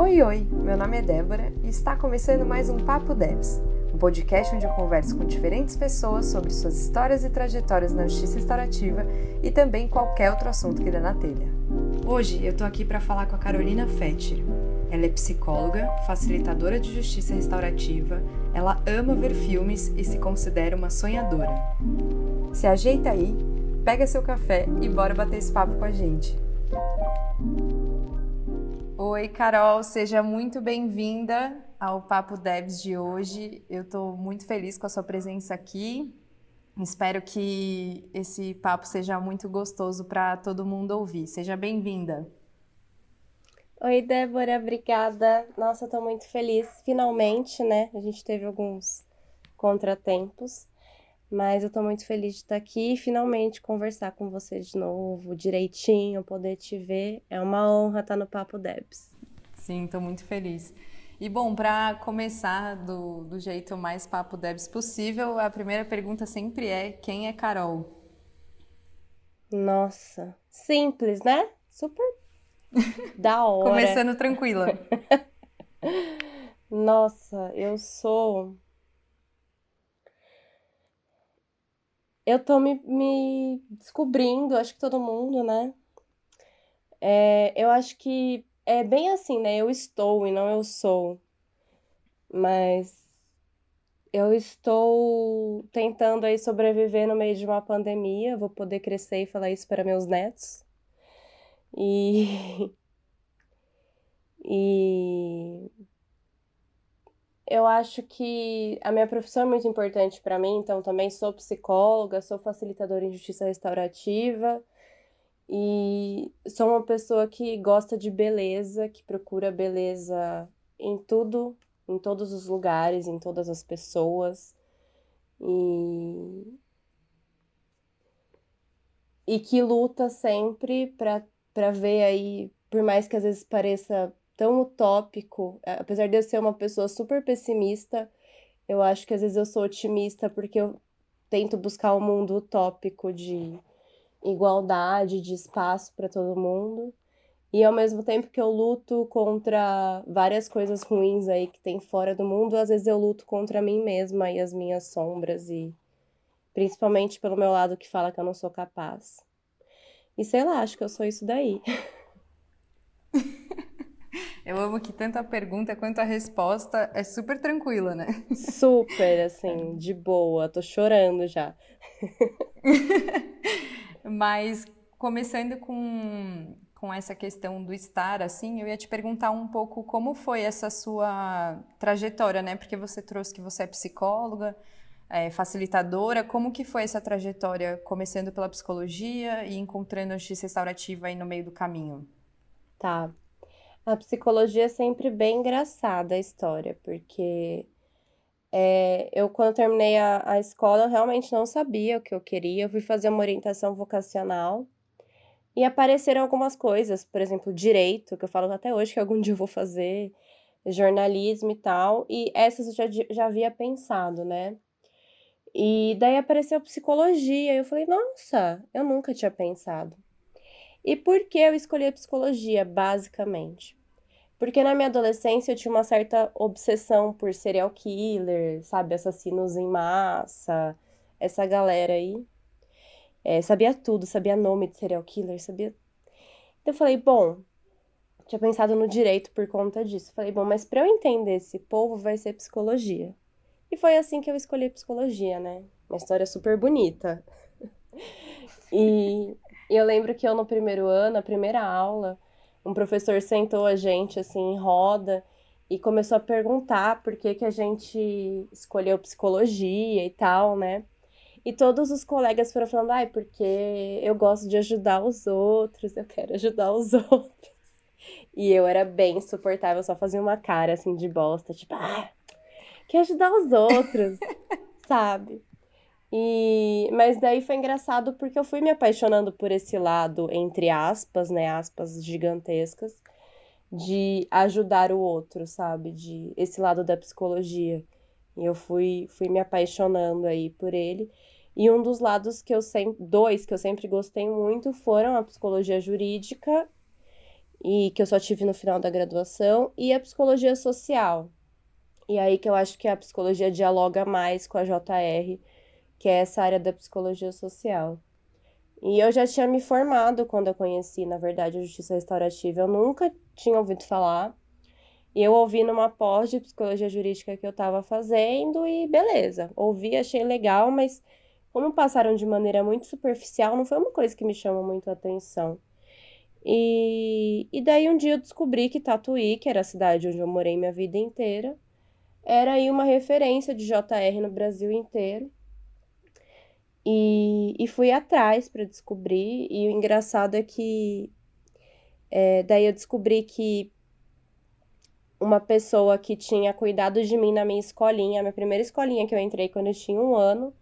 Oi, oi! Meu nome é Débora e está começando mais um Papo Devs, um podcast onde eu converso com diferentes pessoas sobre suas histórias e trajetórias na justiça restaurativa e também qualquer outro assunto que dê na telha. Hoje eu tô aqui para falar com a Carolina Fetter. Ela é psicóloga, facilitadora de justiça restaurativa, ela ama ver filmes e se considera uma sonhadora. Se ajeita aí, pega seu café e bora bater esse papo com a gente. Oi, Carol, seja muito bem-vinda ao Papo Devs de hoje. Eu estou muito feliz com a sua presença aqui. Espero que esse papo seja muito gostoso para todo mundo ouvir. Seja bem-vinda. Oi, Débora, obrigada. Nossa, eu tô muito feliz. Finalmente, né? A gente teve alguns contratempos, mas eu tô muito feliz de estar aqui e finalmente conversar com você de novo, direitinho, poder te ver. É uma honra estar no Papo Debs. Sim, estou muito feliz. E bom, para começar do jeito mais Papo Devs possível, a primeira pergunta sempre é: quem é Carol? Nossa, simples, né? Super da hora. Começando tranquila. Nossa, eu sou. Eu tô me descobrindo, acho que todo mundo, né? Eu acho que é bem assim, né? Eu estou e não eu sou. Mas eu estou tentando aí sobreviver no meio de uma pandemia. Vou poder crescer e falar isso para meus netos. E, e eu acho que a minha profissão é muito importante para mim, então também sou psicóloga, sou facilitadora em justiça restaurativa e sou uma pessoa que gosta de beleza, que procura beleza em tudo, em todos os lugares, em todas as pessoas. E, e que luta sempre para ver aí, por mais que às vezes pareça tão utópico, apesar de eu ser uma pessoa super pessimista, eu acho que às vezes eu sou otimista porque eu tento buscar um mundo utópico de igualdade, de espaço para todo mundo. E ao mesmo tempo que eu luto contra várias coisas ruins aí que tem fora do mundo, às vezes eu luto contra mim mesma e as minhas sombras e principalmente pelo meu lado que fala que eu não sou capaz. E sei lá, acho que eu sou isso daí. Eu amo que tanto a pergunta quanto a resposta é super tranquila, né? Super, assim, de boa. Tô chorando já. Mas começando com essa questão do estar, assim, eu ia te perguntar um pouco como foi essa sua trajetória, né? Porque você trouxe que você é psicóloga, facilitadora. Como que foi essa trajetória, começando pela psicologia e encontrando a justiça restaurativa aí no meio do caminho? Tá. A psicologia é sempre bem engraçada a história, porque eu, quando terminei a escola, eu realmente não sabia o que eu queria. Eu fui fazer uma orientação vocacional e apareceram algumas coisas, por exemplo, direito, que eu falo até hoje que algum dia eu vou fazer, jornalismo e tal, e essas eu já havia pensado, né? E daí apareceu psicologia, e eu falei, nossa, eu nunca tinha pensado. E por que eu escolhi a psicologia, basicamente? Porque na minha adolescência eu tinha uma certa obsessão por serial killer, sabe? Assassinos em massa, essa galera aí. Sabia tudo, sabia nome de serial killer, sabia. Então eu falei, bom, tinha pensado no direito por conta disso. Falei, bom, mas para eu entender esse povo vai ser psicologia. E foi assim que eu escolhi psicologia, né? Uma história super bonita. E eu lembro que eu no primeiro ano, a primeira aula, um professor sentou a gente assim em roda e começou a perguntar por que que a gente escolheu psicologia e tal, né? E todos os colegas foram falando, ai, porque eu gosto de ajudar os outros, eu quero ajudar os outros. E eu era bem insuportável, só fazia uma cara assim de bosta, tipo, quer ajudar os outros, sabe? Mas daí foi engraçado porque eu fui me apaixonando por esse lado, entre aspas, né, aspas gigantescas, de ajudar o outro, sabe? De esse lado da psicologia. E eu fui me apaixonando aí por ele. E um dos lados que eu sempre, dois que eu sempre gostei muito foram a psicologia jurídica e que eu só tive no final da graduação, e a psicologia social. E aí que eu acho que a psicologia dialoga mais com a JR, que é essa área da psicologia social. E eu já tinha me formado quando eu conheci, na verdade, a justiça restaurativa. Eu nunca tinha ouvido falar. E eu ouvi numa pós de psicologia jurídica que eu estava fazendo e beleza. Ouvi, achei legal, mas como passaram de maneira muito superficial, não foi uma coisa que me chamou muito a atenção. E daí um dia eu descobri que Tatuí, que era a cidade onde eu morei minha vida inteira, era aí uma referência de JR no Brasil inteiro. E fui atrás para descobrir. E o engraçado é que daí eu descobri que uma pessoa que tinha cuidado de mim na minha escolinha, a minha primeira escolinha que eu entrei quando eu tinha 1 ano,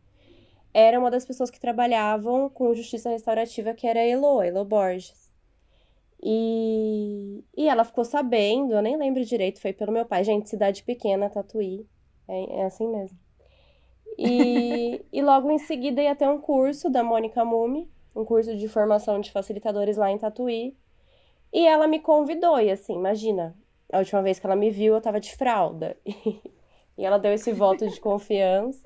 era uma das pessoas que trabalhavam com justiça restaurativa, que era a Elo Borges. E ela ficou sabendo, eu nem lembro direito, foi pelo meu pai. Gente, cidade pequena, Tatuí, é assim mesmo. E logo em seguida ia ter um curso da Mônica Mumi, um curso de formação de facilitadores lá em Tatuí. E ela me convidou, e assim, imagina, a última vez que ela me viu, eu tava de fralda. E ela deu esse voto de confiança.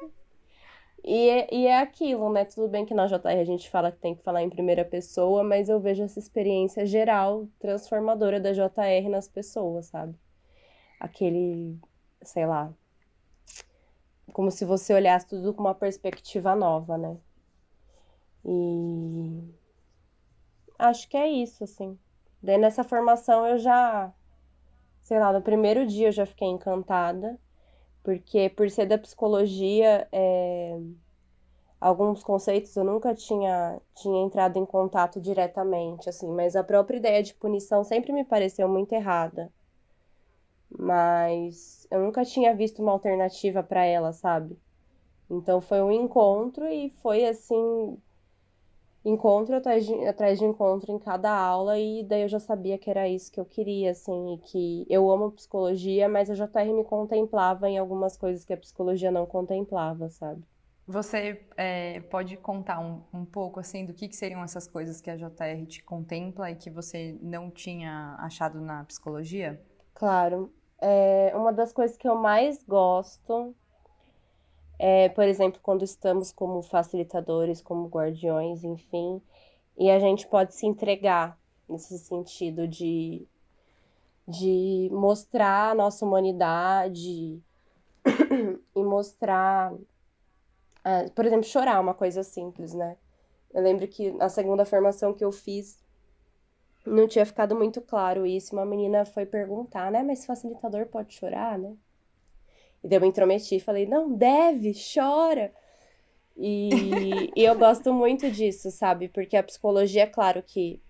E é aquilo, né? Tudo bem que na JR a gente fala que tem que falar em primeira pessoa, mas eu vejo essa experiência geral, transformadora da JR nas pessoas, sabe? Aquele, sei lá, como se você olhasse tudo com uma perspectiva nova, né? E acho que é isso, assim. Daí nessa formação eu já, sei lá, no primeiro dia eu já fiquei encantada, porque por ser da psicologia, alguns conceitos eu nunca tinha entrado em contato diretamente, assim, mas a própria ideia de punição sempre me pareceu muito errada. Mas eu nunca tinha visto uma alternativa para ela, sabe? Então foi um encontro e foi assim, encontro atrás de encontro em cada aula, e daí eu já sabia que era isso que eu queria, assim, e que eu amo psicologia, mas a JR me contemplava em algumas coisas que a psicologia não contemplava, sabe? Você pode contar um pouco assim do que seriam essas coisas que a JR te contempla e que você não tinha achado na psicologia? Claro. Uma das coisas que eu mais gosto é, por exemplo, quando estamos como facilitadores, como guardiões, enfim, e a gente pode se entregar nesse sentido de mostrar a nossa humanidade e mostrar, por exemplo, chorar, uma coisa simples, né? Eu lembro que na segunda formação que eu fiz, não tinha ficado muito claro isso. Uma menina foi perguntar, né? Mas facilitador pode chorar, né? E daí eu me intrometi e falei, não, deve, chora. E eu gosto muito disso, sabe? Porque a psicologia, é claro que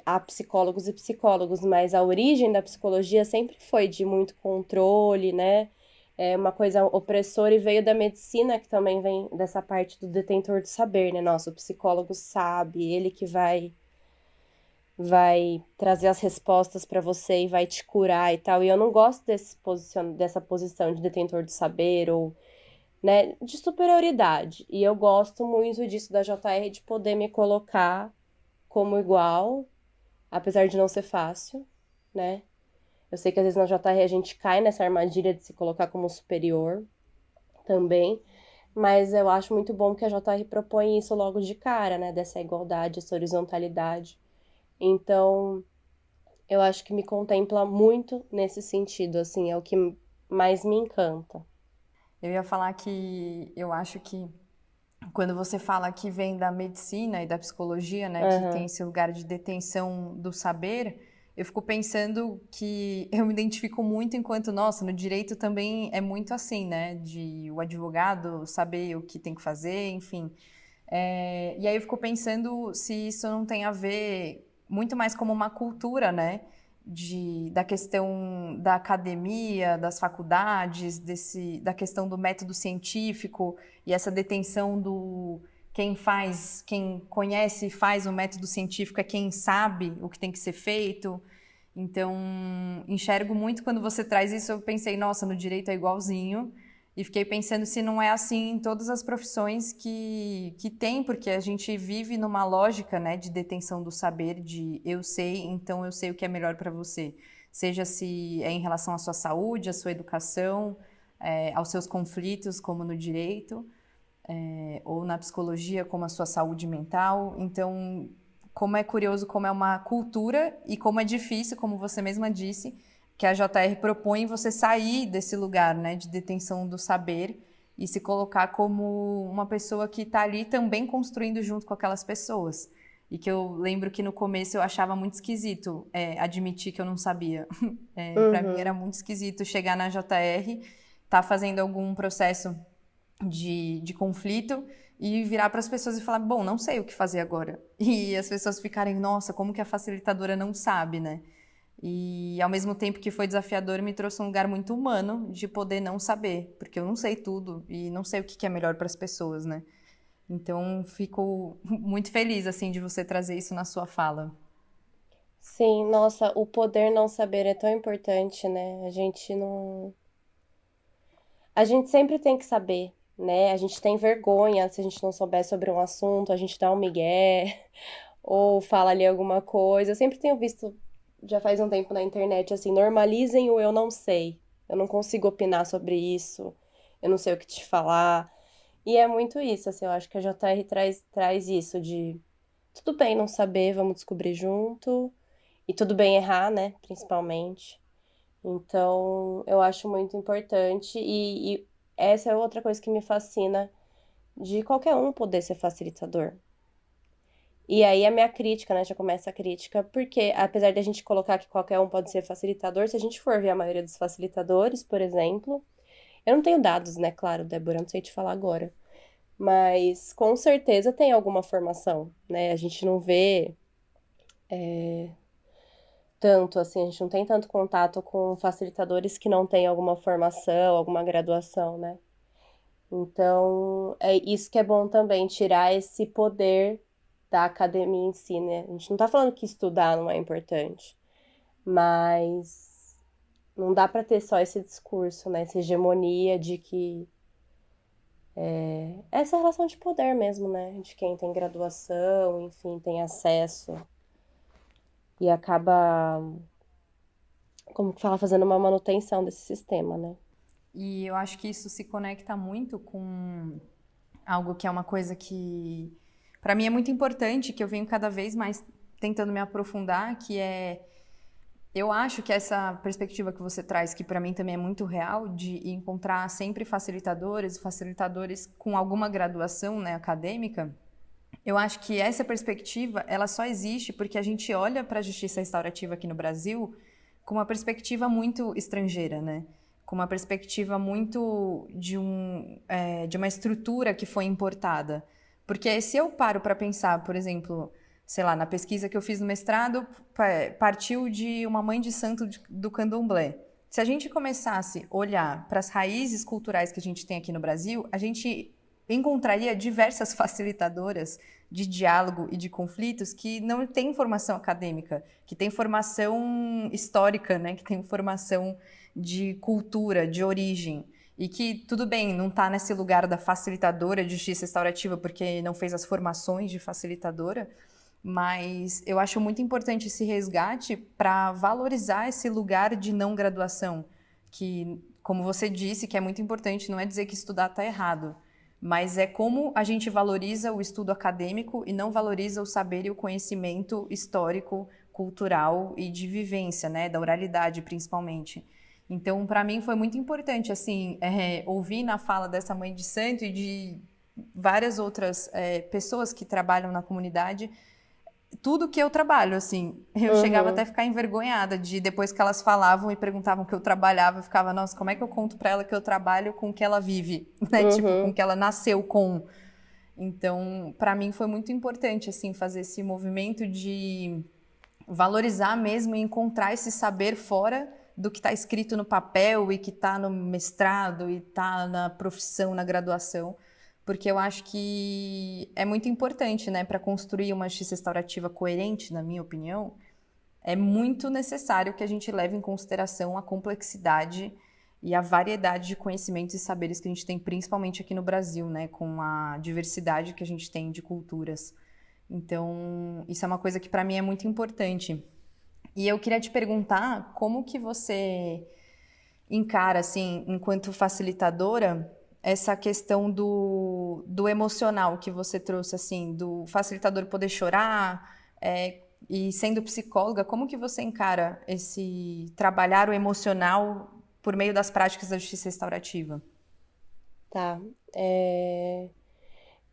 há psicólogos e psicólogos, mas a origem da psicologia sempre foi de muito controle, né? É uma coisa opressora, e veio da medicina, que também vem dessa parte do detentor do saber, né? Nossa, o psicólogo sabe, ele que vai trazer as respostas para você e vai te curar e tal. E eu não gosto dessa posição de detentor do saber ou, né, de superioridade. E eu gosto muito disso da JR, de poder me colocar como igual, apesar de não ser fácil, né? Eu sei que às vezes na JR a gente cai nessa armadilha de se colocar como superior também, mas eu acho muito bom que a JR propõe isso logo de cara, né? Dessa igualdade, essa horizontalidade. Então, eu acho que me contempla muito nesse sentido, assim, é o que mais me encanta. Eu ia falar que eu acho que quando você fala que vem da medicina e da psicologia, né, que tem Aham. esse lugar de detenção do saber, eu fico pensando que eu me identifico muito enquanto, nossa, no direito também é muito assim, né, de o advogado saber o que tem que fazer, enfim. E aí eu fico pensando se isso não tem a ver muito mais como uma cultura, né? Da questão da academia, das faculdades, da questão do método científico e essa detenção do quem conhece e faz o método científico é quem sabe o que tem que ser feito. Então, enxergo muito quando você traz isso, eu pensei, nossa, no direito é igualzinho. E fiquei pensando se não é assim em todas as profissões que tem, porque a gente vive numa lógica, né, de detenção do saber, de eu sei, então eu sei o que é melhor para você. Seja se é em relação à sua saúde, à sua educação, aos seus conflitos, como no direito, ou na psicologia, como a sua saúde mental. Então, como é curioso, como é uma cultura e como é difícil, como você mesma disse, que a JR propõe você sair desse lugar, né, de detenção do saber e se colocar como uma pessoa que está ali também construindo junto com aquelas pessoas. E que eu lembro que no começo eu achava muito esquisito admitir que eu não sabia. Para mim era Uhum. muito esquisito chegar na JR, tá fazendo algum processo de conflito e virar para as pessoas e falar, bom, não sei o que fazer agora. E as pessoas ficarem, nossa, como que a facilitadora não sabe, né? E ao mesmo tempo que foi desafiador, me trouxe um lugar muito humano de poder não saber, porque eu não sei tudo e não sei o que é melhor para as pessoas, né? Então, fico muito feliz, assim, de você trazer isso na sua fala. Sim, nossa, o poder não saber é tão importante, né? A gente não. A gente sempre tem que saber, né? A gente tem vergonha se a gente não souber sobre um assunto, a gente dá um migué, ou fala ali alguma coisa. Eu sempre tenho visto, já faz um tempo na internet, assim, normalizem o eu não sei. Eu não consigo opinar sobre isso, eu não sei o que te falar. E é muito isso, assim, eu acho que a JR traz isso de tudo bem não saber, vamos descobrir junto. E tudo bem errar, né? Principalmente. Então, eu acho muito importante. E essa é outra coisa que me fascina de qualquer um poder ser facilitador. E aí a minha crítica, né? Já começa a crítica, porque apesar de a gente colocar que qualquer um pode ser facilitador, se a gente for ver a maioria dos facilitadores, por exemplo, eu não tenho dados, né? Claro, Débora, eu não sei te falar agora. Mas com certeza tem alguma formação, né? A gente não vê tanto, assim, a gente não tem tanto contato com facilitadores que não têm alguma formação, alguma graduação, né? Então, é isso que é bom também, tirar esse poder da academia em si, né? A gente não tá falando que estudar não é importante, mas não dá pra ter só esse discurso, né? Essa hegemonia de que essa relação de poder mesmo, né? De quem tem graduação, enfim, tem acesso e acaba, como que fala, fazendo uma manutenção desse sistema, né? E eu acho que isso se conecta muito com algo que é uma coisa que, para mim, é muito importante, que eu venho cada vez mais tentando me aprofundar, que é. Eu acho que essa perspectiva que você traz, que para mim também é muito real, de encontrar sempre facilitadores e facilitadores com alguma graduação, né, acadêmica, eu acho que essa perspectiva, ela só existe porque a gente olha para a justiça restaurativa aqui no Brasil com uma perspectiva muito estrangeira, né? Com uma perspectiva muito de uma estrutura que foi importada. Porque se eu paro para pensar, por exemplo, sei lá, na pesquisa que eu fiz no mestrado, partiu de uma mãe de santo do candomblé. Se a gente começasse a olhar para as raízes culturais que a gente tem aqui no Brasil, a gente encontraria diversas facilitadoras de diálogo e de conflitos que não têm formação acadêmica, que têm formação histórica, né? Que têm formação de cultura, de origem. E que, tudo bem, não está nesse lugar da facilitadora de justiça restaurativa porque não fez as formações de facilitadora, mas eu acho muito importante esse resgate para valorizar esse lugar de não graduação, que, como você disse, que é muito importante, não é dizer que estudar está errado, mas é como a gente valoriza o estudo acadêmico e não valoriza o saber e o conhecimento histórico, cultural e de vivência, né, da oralidade principalmente. Então, para mim foi muito importante, assim, ouvir na fala dessa mãe de santo e de várias outras pessoas que trabalham na comunidade tudo que eu trabalho, assim. Eu chegava até a Uhum, ficar envergonhada de depois que elas falavam e perguntavam o que eu trabalhava, eu ficava, nossa, como é que eu conto pra ela que eu trabalho com o que ela vive, né? Tipo, com o uhum. que ela nasceu com. Então, pra mim foi muito importante, assim, fazer esse movimento de valorizar mesmo e encontrar esse saber fora do que está escrito no papel e que está no mestrado e está na profissão, na graduação, porque eu acho que é muito importante, né, para construir uma justiça restaurativa coerente, na minha opinião, é muito necessário que a gente leve em consideração a complexidade e a variedade de conhecimentos e saberes que a gente tem, principalmente aqui no Brasil, né, com a diversidade que a gente tem de culturas. Então, isso é uma coisa que para mim é muito importante. E eu queria te perguntar como que você encara, assim, enquanto facilitadora, essa questão do emocional que você trouxe, assim, do facilitador poder chorar, e sendo psicóloga, como que você encara esse trabalhar o emocional por meio das práticas da justiça restaurativa? Tá.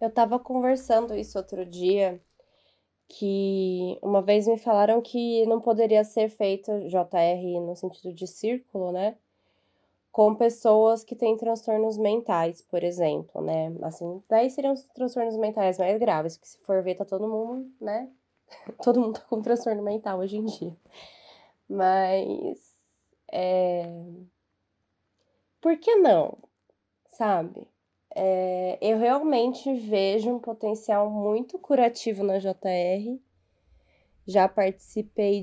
Eu tava conversando isso outro dia, que uma vez me falaram que não poderia ser feito JR no sentido de círculo, né? Com pessoas que têm transtornos mentais, por exemplo, né? Assim, daí seriam os transtornos mentais mais graves, que se for ver, tá todo mundo, né? Todo mundo tá com transtorno mental hoje em dia. Mas, por que não, sabe? Eu realmente vejo um potencial muito curativo na JR. Já participei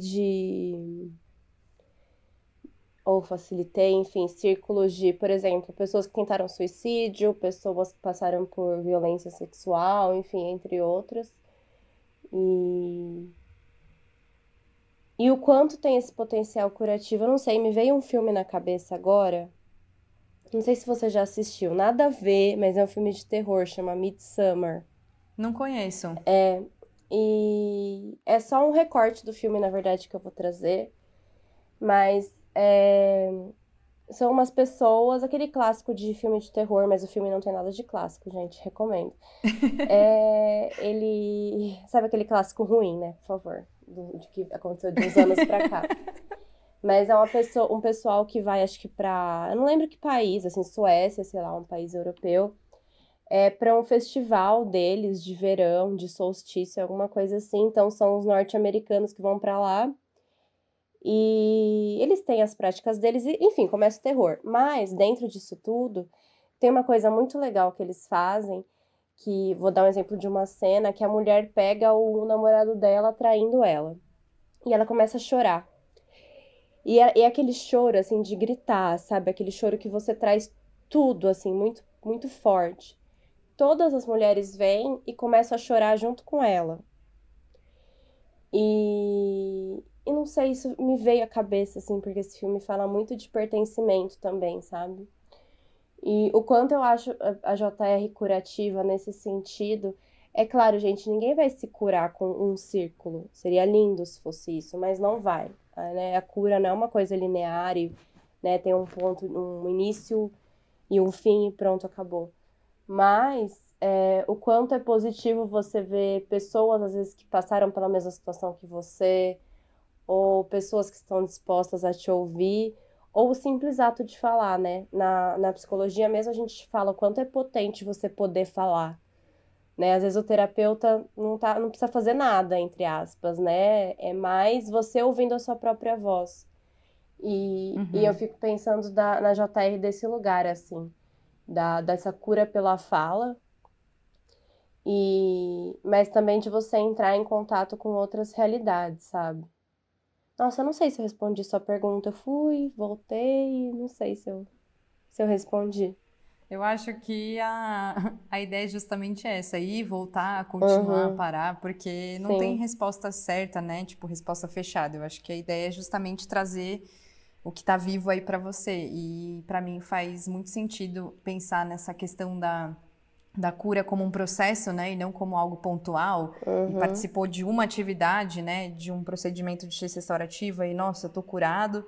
ou facilitei, enfim, círculos de, por exemplo, pessoas que tentaram suicídio, pessoas que passaram por violência sexual, enfim, entre outras. E, e o quanto tem esse potencial curativo, eu não sei, me veio um filme na cabeça agora. Não sei se você já assistiu, nada a ver, mas é um filme de terror, chama Midsommar. Não conheço. E é só um recorte do filme, na verdade, que eu vou trazer. Mas são umas pessoas, aquele clássico de filme de terror, mas o filme não tem nada de clássico, gente, recomendo. Ele. Sabe aquele clássico ruim, né? Por favor. De que aconteceu de uns anos pra cá. Mas é um pessoal que vai, acho que pra. Eu não lembro que país, assim, Suécia, sei lá, um país europeu. Para um festival deles de verão, de solstício, alguma coisa assim. Então são os norte-americanos que vão pra lá. E eles têm as práticas deles, e, enfim, começa o terror. Mas, dentro disso tudo, tem uma coisa muito legal que eles fazem, que vou dar um exemplo de uma cena, que a mulher pega o namorado dela traindo ela. E ela começa a chorar. E é aquele choro, assim, de gritar, sabe? Aquele choro que você traz tudo, assim, muito, muito forte. Todas as mulheres vêm e começam a chorar junto com ela. E não sei, isso me veio à cabeça, assim, porque esse filme fala muito de pertencimento também, sabe? E o quanto eu acho a JR curativa nesse sentido. É claro, gente, ninguém vai se curar com um círculo. Seria lindo se fosse isso, mas não vai. Né? A cura não é uma coisa linear e, né, tem um ponto, um início e um fim e pronto, acabou. Mas o quanto é positivo você ver pessoas, às vezes, que passaram pela mesma situação que você, ou pessoas que estão dispostas a te ouvir, ou o simples ato de falar, né? Na psicologia mesmo a gente fala o quanto é potente você poder falar, né? Às vezes o terapeuta não precisa fazer nada, entre aspas, né? É mais você ouvindo a sua própria voz. E eu fico pensando na JR desse lugar, assim, dessa cura pela fala, mas também de você entrar em contato com outras realidades, sabe? Nossa, eu não sei se eu respondi sua pergunta. Eu fui, voltei, não sei se eu respondi. Eu acho que a ideia é justamente essa, ir, voltar, continuar, Uhum, parar, porque não tem sim. resposta certa, né? Tipo, resposta fechada. Eu acho que a ideia é justamente trazer o que tá vivo aí pra você. E pra mim faz muito sentido pensar nessa questão da cura como um processo, né? E não como algo pontual. E Uhum, participou de uma atividade, né? De um procedimento de justiça restaurativa e, nossa, eu tô curado.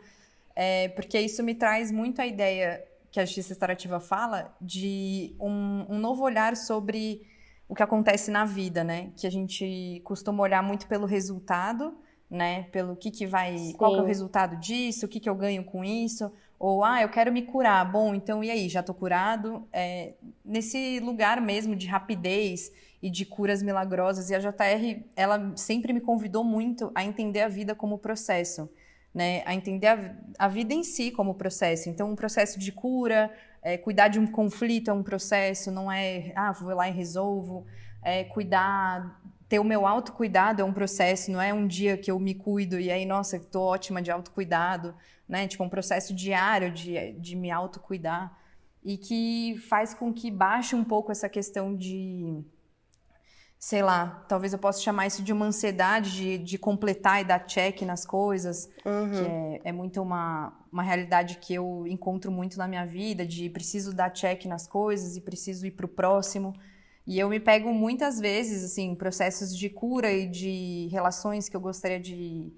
Porque isso me traz muito a ideia que a justiça restaurativa fala de um novo olhar sobre o que acontece na vida, né? Que a gente costuma olhar muito pelo resultado, né? Pelo que vai, qual que é o sim. resultado disso, o que eu ganho com isso, ou eu quero me curar, bom, então e aí, já tô curado? Nesse lugar mesmo de rapidez e de curas milagrosas, e a JR, ela sempre me convidou muito a entender a vida como processo, né, a entender a vida em si como processo. Então, um processo de cura, cuidar de um conflito é um processo, não é, vou lá e resolvo. Cuidar ter o meu autocuidado é um processo, não é um dia que eu me cuido e aí, nossa, tô ótima de autocuidado, né? Tipo, um processo diário de me autocuidar e que faz com que baixe um pouco essa questão de, sei lá, talvez eu possa chamar isso de uma ansiedade de completar e dar check nas coisas, que Uhum. é muito uma realidade que eu encontro muito na minha vida, de preciso dar check nas coisas e preciso ir pro próximo. E eu me pego muitas vezes, assim, em processos de cura e de relações que eu gostaria de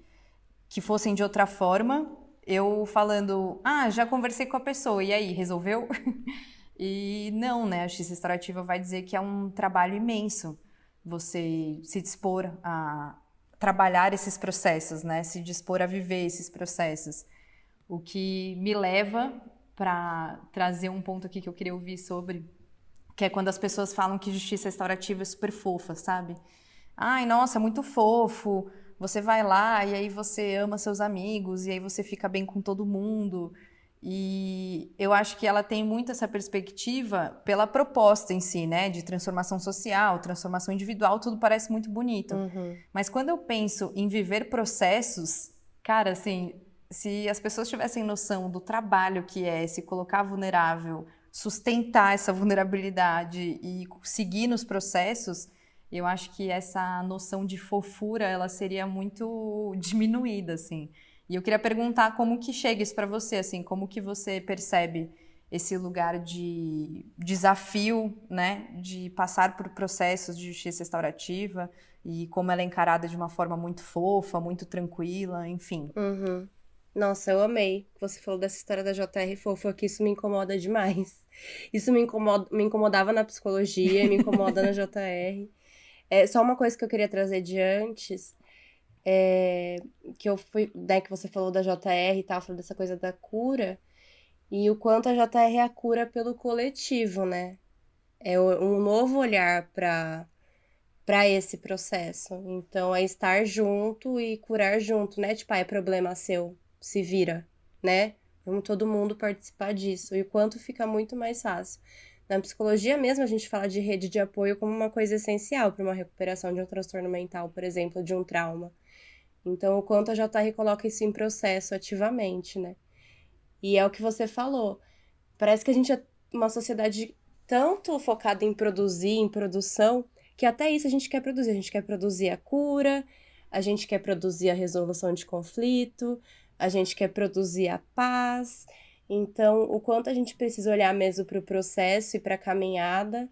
que fossem de outra forma, eu falando, já conversei com a pessoa, e aí, resolveu? E não, né? A justiça restaurativa vai dizer que é um trabalho imenso você se dispor a trabalhar esses processos, né? Se dispor a viver esses processos. O que me leva para trazer um ponto aqui que eu queria ouvir sobre, que é quando as pessoas falam que justiça restaurativa é super fofa, sabe? Ai, nossa, muito fofo. Você vai lá e aí você ama seus amigos e aí você fica bem com todo mundo. E eu acho que ela tem muito essa perspectiva pela proposta em si, né? De transformação social, transformação individual, tudo parece muito bonito. Uhum. Mas quando eu penso em viver processos, cara, assim, se as pessoas tivessem noção do trabalho que é se colocar vulnerável, sustentar essa vulnerabilidade e seguir nos processos, eu acho que essa noção de fofura ela seria muito diminuída, assim. E eu queria perguntar como que chega isso para você, assim, como que você percebe esse lugar de desafio, né, de passar por processos de justiça restaurativa e como ela é encarada de uma forma muito fofa, muito tranquila, enfim. Uhum. Nossa, eu amei que você falou dessa história da JR fofa, que isso me incomoda demais. Isso me incomodava na psicologia, me incomoda na JR. É, só uma coisa que eu queria trazer de antes, é, que eu fui, né, que você falou da JR e tal, falou dessa coisa da cura, e o quanto a JR é a cura pelo coletivo, né? É um novo olhar para esse processo. Então, é estar junto e curar junto, né? Tipo, é problema seu, se vira, né? Vamos todo mundo participar disso. E o quanto fica muito mais fácil. Na psicologia mesmo, a gente fala de rede de apoio como uma coisa essencial para uma recuperação de um transtorno mental, por exemplo, de um trauma. Então, o quanto a JR coloca isso em processo ativamente, né? E é o que você falou. Parece que a gente é uma sociedade tanto focada em produzir, em produção, que até isso a gente quer produzir. A gente quer produzir a cura, a gente quer produzir a resolução de conflito, a gente quer produzir a paz. Então, o quanto a gente precisa olhar mesmo para o processo e para a caminhada.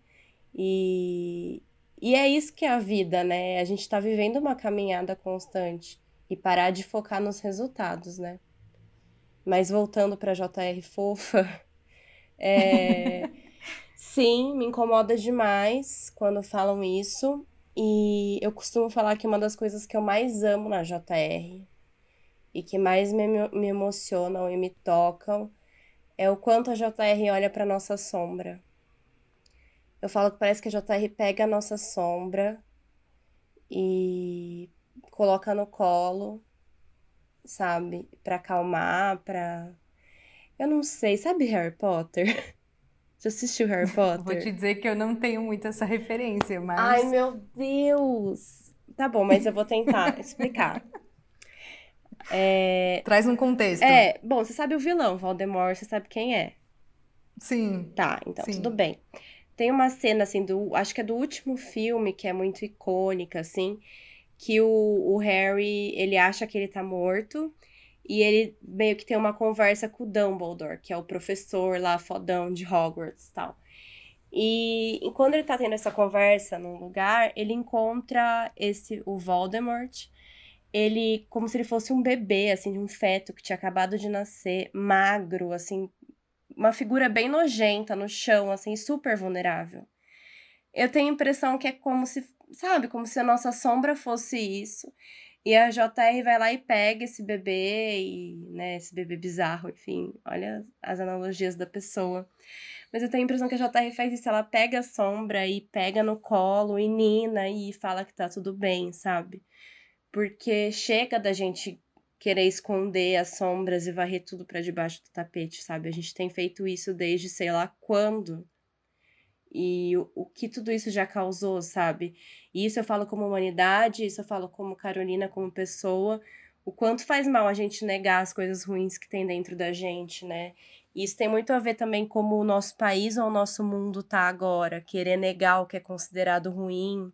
E, e é isso que é a vida, né? A gente está vivendo uma caminhada constante e parar de focar nos resultados, né? Mas voltando para a JR fofa, é, sim, me incomoda demais quando falam isso. E eu costumo falar que uma das coisas que eu mais amo na JR e que mais me emocionam e me tocam é o quanto a JR olha para nossa sombra. Eu falo que parece que a JR pega a nossa sombra e coloca no colo, sabe? Pra acalmar, pra. Eu não sei, sabe Harry Potter? Você assistiu Harry Vou te Potter? dizer que eu não tenho muito essa referência, Ai, mas meu Deus! Tá bom, mas eu vou tentar explicar. É, traz um contexto. bom, você sabe o vilão, Voldemort, você sabe quem é. Sim, Tá, então, tudo sim. bem. Tem uma cena, assim, acho que é do último filme, que é muito icônica, assim, que o Harry, ele acha que ele tá morto, e ele meio que tem uma conversa com o Dumbledore, que é o professor lá, fodão de Hogwarts e tal. E quando ele tá tendo essa conversa num lugar, ele encontra o Voldemort, ele como se ele fosse um bebê, assim, um feto que tinha acabado de nascer, magro, assim, uma figura bem nojenta no chão, assim, super vulnerável. Eu tenho a impressão que é como se, sabe, como se a nossa sombra fosse isso. E a JR vai lá e pega esse bebê e, né, esse bebê bizarro, enfim, olha as analogias da pessoa. Mas eu tenho a impressão que a JR faz isso, ela pega a sombra e pega no colo e nina e fala que tá tudo bem, sabe? Porque chega da gente querer esconder as sombras e varrer tudo pra debaixo do tapete, sabe? A gente tem feito isso desde sei lá quando. e o que tudo isso já causou, sabe? E isso eu falo como humanidade, isso eu falo como Carolina, como pessoa, o quanto faz mal a gente negar as coisas ruins que tem dentro da gente, né? E isso tem muito a ver também como o nosso país ou o nosso mundo tá agora, querer negar o que é considerado ruim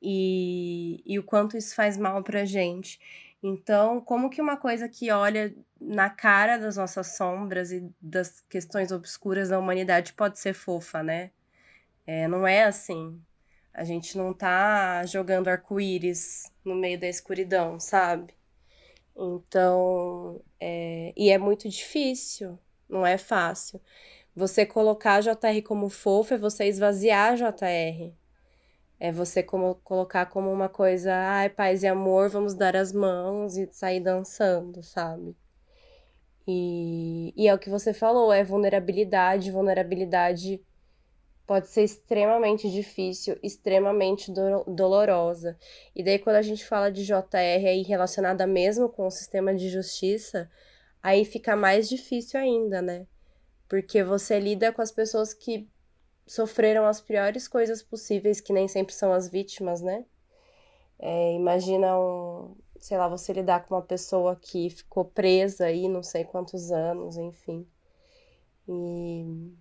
e o quanto isso faz mal pra gente. Então, como que uma coisa que olha na cara das nossas sombras e das questões obscuras da humanidade pode ser fofa, né? Não é assim. A gente não tá jogando arco-íris no meio da escuridão, sabe? Então, e é muito difícil, não é fácil. Você colocar a JR como fofa é você esvaziar a JR. É você colocar como uma coisa, ai, paz e amor, vamos dar as mãos e sair dançando, sabe? E é o que você falou, é vulnerabilidade. Vulnerabilidade pode ser extremamente difícil, extremamente dolorosa. E daí, quando a gente fala de JR aí relacionada mesmo com o sistema de justiça, aí fica mais difícil ainda, né? Porque você lida com as pessoas que sofreram as piores coisas possíveis, que nem sempre são as vítimas, né? Imagina sei lá, você lidar com uma pessoa que ficou presa aí não sei quantos anos, enfim. E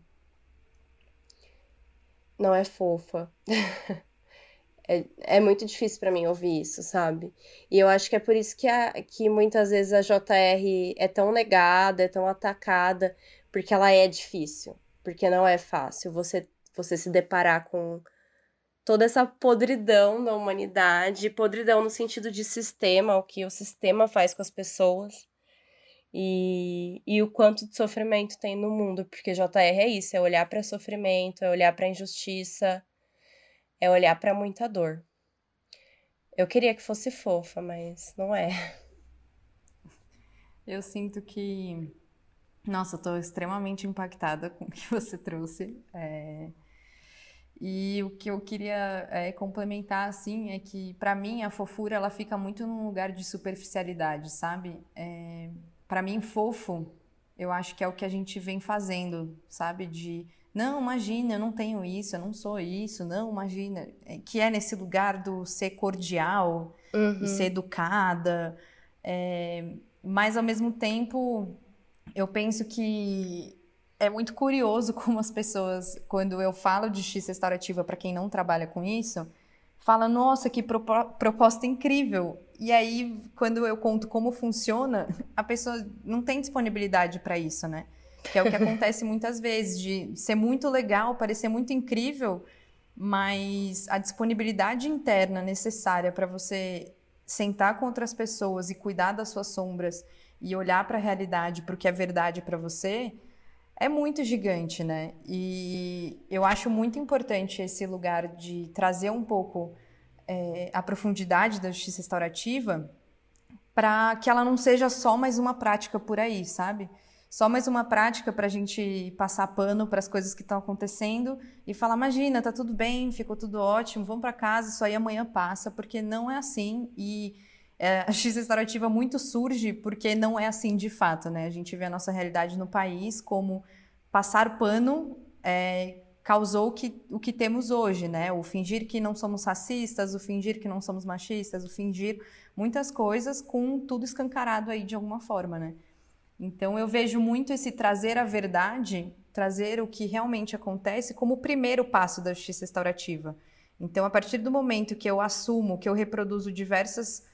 não é fofa. É muito difícil pra mim ouvir isso, sabe? E eu acho que é por isso que muitas vezes a JR é tão negada, é tão atacada, porque ela é difícil. Porque não é fácil você se deparar com toda essa podridão da humanidade, podridão no sentido de sistema, o que o sistema faz com as pessoas e o quanto de sofrimento tem no mundo, porque JR é isso, é olhar para sofrimento, é olhar para injustiça, é olhar para muita dor. Eu queria que fosse fofa, mas não é. Eu sinto que... Nossa, eu tô extremamente impactada com o que você trouxe. E o que eu queria complementar, assim, é que, pra mim, a fofura, ela fica muito num lugar de superficialidade, sabe? Pra mim, fofo, eu acho que é o que a gente vem fazendo, sabe? Não, imagina, eu não tenho isso, eu não sou isso, não, imagina. Que é nesse lugar do ser cordial e ser Uhum. educada. Mas, ao mesmo tempo, eu penso que é muito curioso como as pessoas, quando eu falo de justiça restaurativa para quem não trabalha com isso, fala, nossa, que proposta incrível. E aí, quando eu conto como funciona, a pessoa não tem disponibilidade para isso, né? Que é o que acontece muitas vezes, de ser muito legal, parecer muito incrível, mas a disponibilidade interna necessária para você sentar com outras pessoas e cuidar das suas sombras e olhar para a realidade, para o que é verdade para você, é muito gigante, né? E eu acho muito importante esse lugar de trazer um pouco a profundidade da justiça restaurativa para que ela não seja só mais uma prática por aí, sabe? Só mais uma prática para a gente passar pano para as coisas que estão acontecendo e falar, imagina, tá tudo bem, ficou tudo ótimo, vamos para casa, isso aí amanhã passa, porque não é assim. E a justiça restaurativa muito surge porque não é assim de fato, né? A gente vê a nossa realidade no país como passar pano causou o que temos hoje, né? O fingir que não somos racistas, o fingir que não somos machistas, o fingir muitas coisas com tudo escancarado aí de alguma forma, né? Então eu vejo muito esse trazer a verdade, trazer o que realmente acontece como o primeiro passo da justiça restaurativa. Então, a partir do momento que eu assumo, que eu reproduzo diversas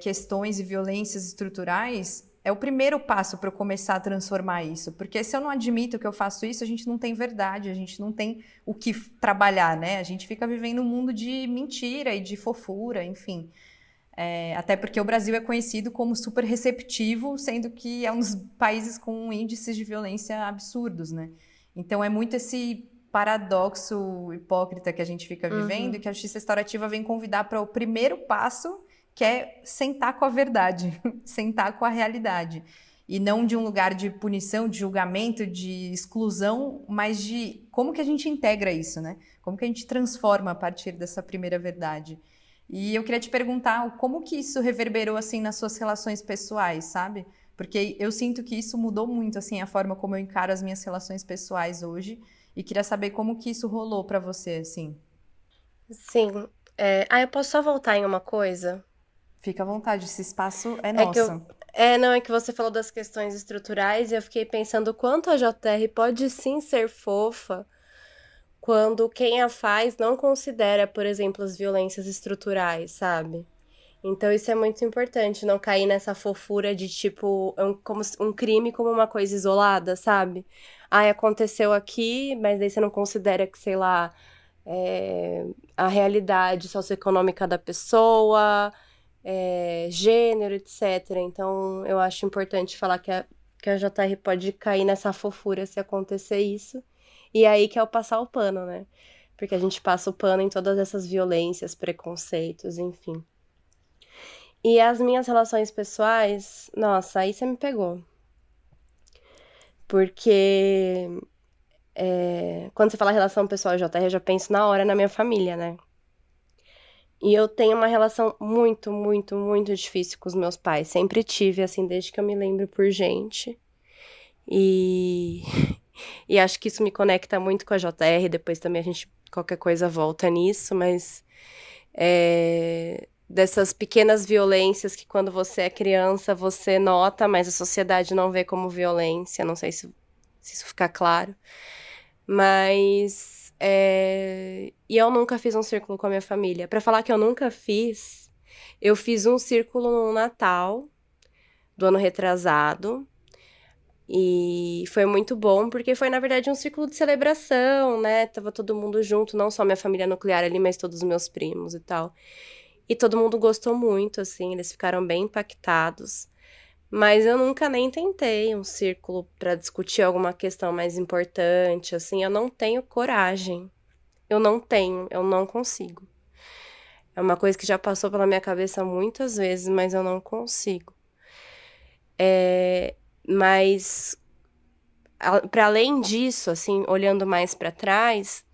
questões e violências estruturais, é o primeiro passo para eu começar a transformar isso. Porque se eu não admito que eu faço isso, a gente não tem verdade, a gente não tem o que trabalhar, né? A gente fica vivendo um mundo de mentira e de fofura, enfim. Até porque o Brasil é conhecido como super receptivo, sendo que é um dos países com índices de violência absurdos, né? Então é muito esse paradoxo hipócrita que a gente fica vivendo e Uhum. que a justiça restaurativa vem convidar para o primeiro passo, que é sentar com a verdade, sentar com a realidade. E não de um lugar de punição, de julgamento, de exclusão, mas de como que a gente integra isso, né? Como que a gente transforma a partir dessa primeira verdade. E eu queria te perguntar como que isso reverberou assim nas suas relações pessoais, sabe? Porque eu sinto que isso mudou muito, assim, a forma como eu encaro as minhas relações pessoais hoje. E queria saber como que isso rolou pra você, assim. Sim. Eu posso só voltar em uma coisa? Fica à vontade, esse espaço é É que eu. nosso. Não, é que você falou das questões estruturais e eu fiquei pensando o quanto a JR pode sim ser fofa quando quem a faz não considera, por exemplo, as violências estruturais, sabe? Então isso é muito importante, não cair nessa fofura de tipo, um crime como uma coisa isolada, sabe? Aconteceu aqui, mas daí você não considera que, sei lá, é, a realidade socioeconômica da pessoa, gênero, etc. Então eu acho importante falar que a JR pode cair nessa fofura se acontecer isso. E aí que é o passar o pano, né? Porque a gente passa o pano em todas essas violências, preconceitos, enfim. E as minhas relações pessoais, nossa, aí você me pegou. Porque quando você fala relação pessoal e JR, eu já penso na hora na minha família, né? E eu tenho uma relação muito, muito, muito difícil com os meus pais. Sempre tive, assim, desde que eu me lembro por gente. E, e acho que isso me conecta muito com a JR. Depois também a gente, qualquer coisa, volta nisso, mas dessas pequenas violências que quando você é criança você nota, mas a sociedade não vê como violência. Não sei se isso fica claro. Mas. E eu nunca fiz um círculo com a minha família. Pra falar que eu nunca fiz, eu fiz um círculo no Natal do ano retrasado. E foi muito bom, porque foi, na verdade, um círculo de celebração, né? Tava todo mundo junto, não só minha família nuclear ali, mas todos os meus primos e tal. E todo mundo gostou muito, assim, eles ficaram bem impactados. Mas eu nunca nem tentei um círculo para discutir alguma questão mais importante, assim, eu não tenho coragem. Eu não consigo. É uma coisa que já passou pela minha cabeça muitas vezes, mas eu não consigo. Mas para além disso, assim, olhando mais para trás,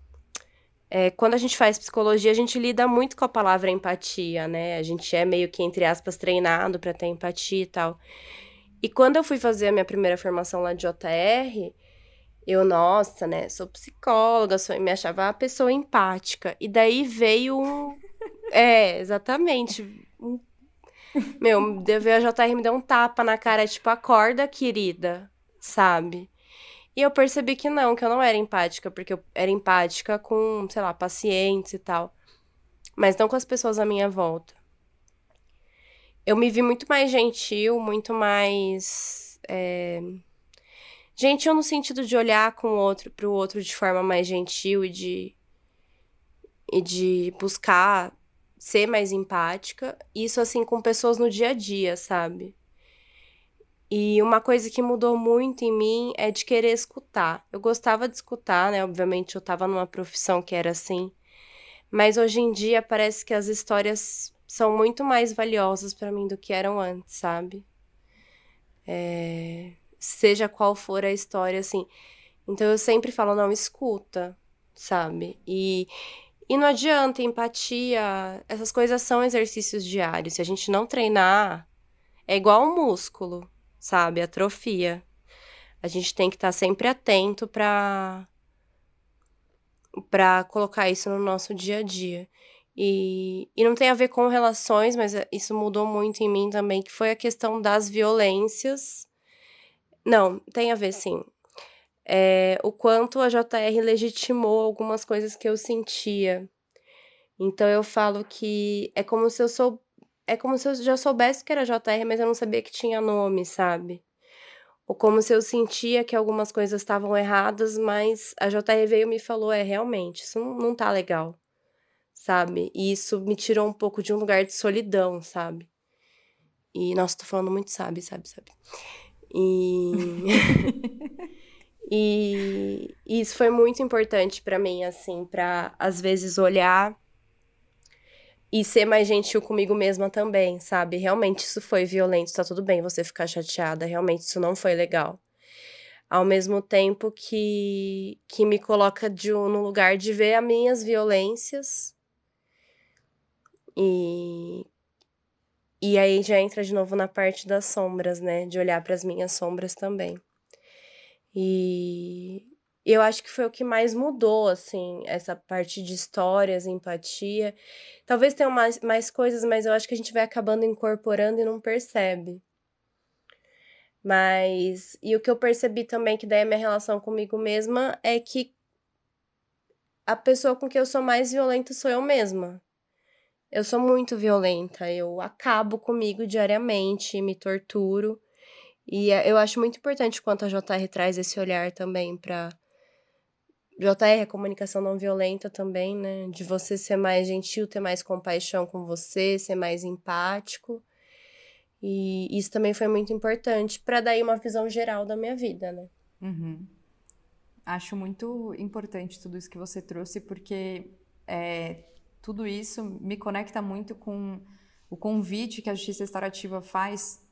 quando a gente faz psicologia, a gente lida muito com a palavra empatia, né? A gente é meio que, entre aspas, treinado para ter empatia e tal. E quando eu fui fazer a minha primeira formação lá de JR, eu, nossa, né, sou psicóloga, me achava uma pessoa empática. E daí veio um. Exatamente. Meu, veio a JR me deu um tapa na cara, tipo, acorda, querida, sabe? E eu percebi que eu não era empática, porque eu era empática com, sei lá, pacientes e tal, mas não com as pessoas à minha volta. Eu me vi muito mais gentil, muito mais. Gentil no sentido de olhar para o outro de forma mais gentil e de buscar ser mais empática. Isso, assim, com pessoas no dia a dia, sabe? E uma coisa que mudou muito em mim é de querer escutar. Eu gostava de escutar, né? Obviamente eu tava numa profissão que era assim, mas hoje em dia parece que as histórias são muito mais valiosas pra mim do que eram antes, sabe? Seja qual for a história, assim. Então eu sempre falo, não, escuta, sabe? E não adianta, empatia, essas coisas são exercícios diários. Se a gente não treinar, é igual um músculo, sabe? Atrofia. A gente tem que estar sempre atento para colocar isso no nosso dia a dia. E não tem a ver com relações, mas isso mudou muito em mim também, que foi a questão das violências. Não, tem a ver sim. O quanto a JR legitimou algumas coisas que eu sentia. Então eu falo que é como se eu já soubesse que era JR, mas eu não sabia que tinha nome, sabe? Ou como se eu sentia que algumas coisas estavam erradas, mas a JR veio e me falou: realmente, isso não tá legal, sabe? E isso me tirou um pouco de um lugar de solidão, sabe? E, nossa, tô falando muito, sabe? E, e isso foi muito importante pra mim, assim, pra às vezes olhar e ser mais gentil comigo mesma também, sabe? Realmente isso foi violento, tá tudo bem você ficar chateada, realmente isso não foi legal. Ao mesmo tempo que me coloca no lugar de ver as minhas violências e, E aí já entra de novo na parte das sombras, né? De olhar para as minhas sombras também. E eu acho que foi o que mais mudou, assim, essa parte de histórias, empatia. Talvez tenham mais coisas, mas eu acho que a gente vai acabando incorporando e não percebe. Mas, e o que eu percebi também, que daí a minha relação comigo mesma, é que a pessoa com quem eu sou mais violenta sou eu mesma. Eu sou muito violenta, eu acabo comigo diariamente, me torturo. E eu acho muito importante quanto a JR traz esse olhar também para JR, a comunicação não violenta também, né? De você ser mais gentil, ter mais compaixão com você, ser mais empático. E isso também foi muito importante para dar uma visão geral da minha vida, né? Uhum. Acho muito importante tudo isso que você trouxe, porque tudo isso me conecta muito com o convite que a justiça restaurativa faz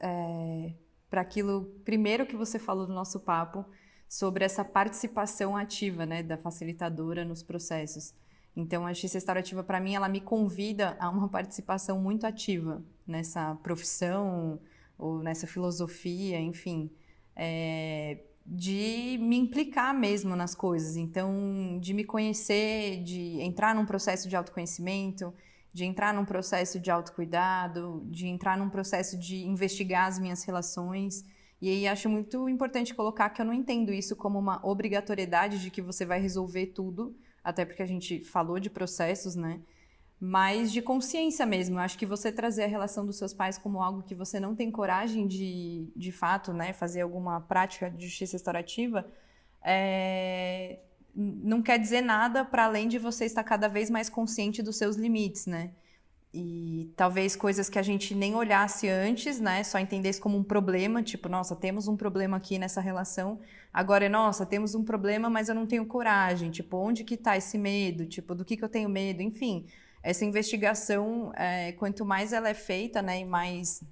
para aquilo, primeiro que você falou no nosso papo, sobre essa participação ativa, né, da facilitadora nos processos. Então, a justiça restaurativa, para mim, ela me convida a uma participação muito ativa nessa profissão ou nessa filosofia, enfim. De me implicar mesmo nas coisas, então de me conhecer, de entrar num processo de autoconhecimento, de entrar num processo de autocuidado, de entrar num processo de investigar as minhas relações. E aí acho muito importante colocar que eu não entendo isso como uma obrigatoriedade de que você vai resolver tudo, até porque a gente falou de processos, né? Mas de consciência mesmo. Eu acho que você trazer a relação dos seus pais como algo que você não tem coragem de fato, né, fazer alguma prática de justiça restaurativa, não quer dizer nada para além de você estar cada vez mais consciente dos seus limites, né? E talvez coisas que a gente nem olhasse antes, né? Só entendesse como um problema, tipo, nossa, temos um problema aqui nessa relação. Agora nossa, temos um problema, mas eu não tenho coragem. Tipo, onde que tá esse medo? Tipo, do que eu tenho medo? Enfim, essa investigação, quanto mais ela é feita, né, e mais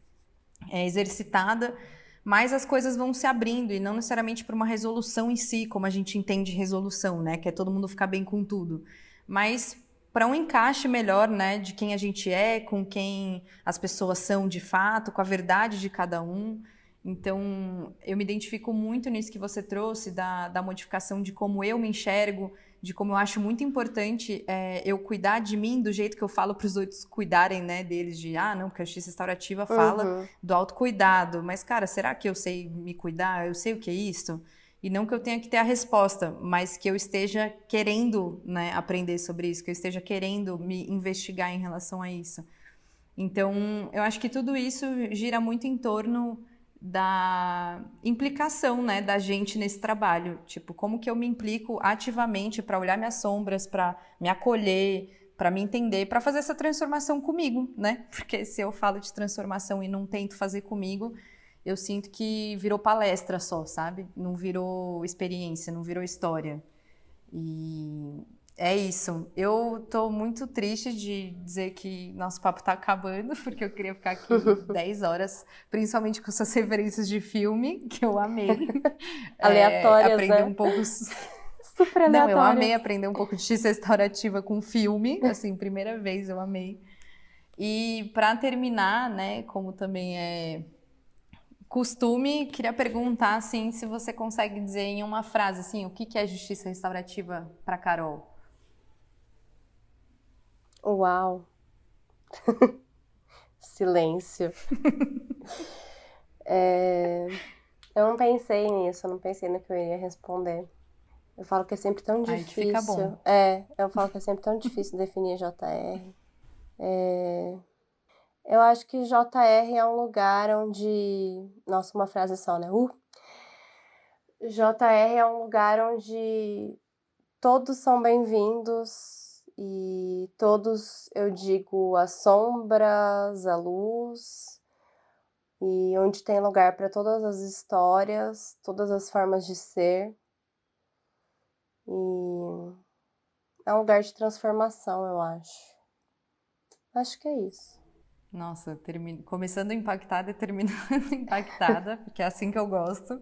exercitada, mais as coisas vão se abrindo e não necessariamente para uma resolução em si, como a gente entende resolução, né, que é todo mundo ficar bem com tudo, mas para um encaixe melhor, né, de quem a gente é, com quem as pessoas são de fato, com a verdade de cada um. Então, eu me identifico muito nisso que você trouxe, da modificação de como eu me enxergo, de como eu acho muito importante eu cuidar de mim do jeito que eu falo para os outros cuidarem, né, deles, de, não, porque a justiça restaurativa fala do autocuidado, mas, cara, será que eu sei me cuidar? Eu sei o que é isso? E não que eu tenha que ter a resposta, mas que eu esteja querendo, né, aprender sobre isso, que eu esteja querendo me investigar em relação a isso. Então, eu acho que tudo isso gira muito em torno da implicação, né, da gente nesse trabalho. Tipo, como que eu me implico ativamente para olhar minhas sombras, para me acolher, para me entender, para fazer essa transformação comigo, né? Porque se eu falo de transformação e não tento fazer comigo, eu sinto que virou palestra só, sabe? Não virou experiência, não virou história. E é isso. Eu tô muito triste de dizer que nosso papo tá acabando, porque eu queria ficar aqui 10 horas, principalmente com essas referências de filme, que eu amei. Aleatórias, Aprender né? um pouco. Super Não, eu aleatórias. amei aprender um pouco de justiça restaurativa com filme, assim, primeira vez eu amei. E para terminar, né, como também é costume, queria perguntar assim, se você consegue dizer em uma frase assim, o que é justiça restaurativa para Carol? Uau! Silêncio. Eu não pensei nisso, eu não pensei no que eu iria responder. Eu falo que é sempre tão Aí que fica difícil. bom. Eu falo que é sempre tão difícil definir JR. Eu acho que JR é um lugar onde. Nossa, uma frase só, né? JR é um lugar onde todos são bem-vindos e todos, eu digo, as sombras, a luz, e onde tem lugar para todas as histórias, todas as formas de ser. E é um lugar de transformação, eu acho. Acho que é isso. Nossa, começando impactada e terminando impactada, porque é assim que eu gosto.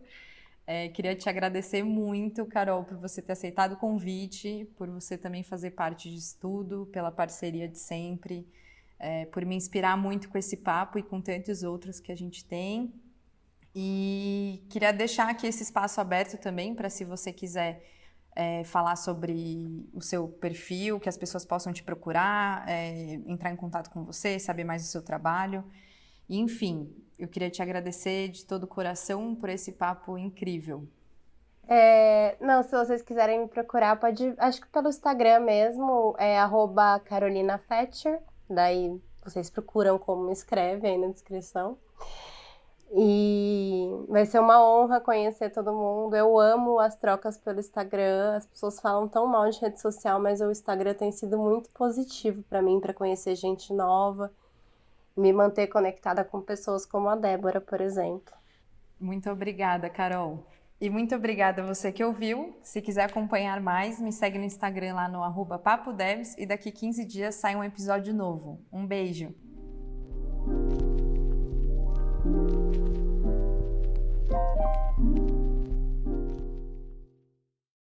Queria te agradecer muito, Carol, por você ter aceitado o convite, por você também fazer parte disso tudo, pela parceria de sempre. por me inspirar muito com esse papo e com tantos outros que a gente tem. E queria deixar aqui esse espaço aberto também para, se você quiser falar sobre o seu perfil, que as pessoas possam te procurar, entrar em contato com você, saber mais do seu trabalho. E, enfim, eu queria te agradecer de todo o coração por esse papo incrível. Não, se vocês quiserem me procurar, pode, acho que pelo Instagram mesmo, é @carolinafetcher, daí vocês procuram como escreve aí na descrição. E vai ser uma honra conhecer todo mundo. Eu amo as trocas pelo Instagram. As pessoas falam tão mal de rede social, mas o Instagram tem sido muito positivo para mim, para conhecer gente nova, me manter conectada com pessoas como a Débora, por exemplo. Muito obrigada, Carol. E muito obrigada a você que ouviu. Se quiser acompanhar mais, me segue no Instagram lá no @papodevs e daqui 15 dias sai um episódio novo. Um beijo!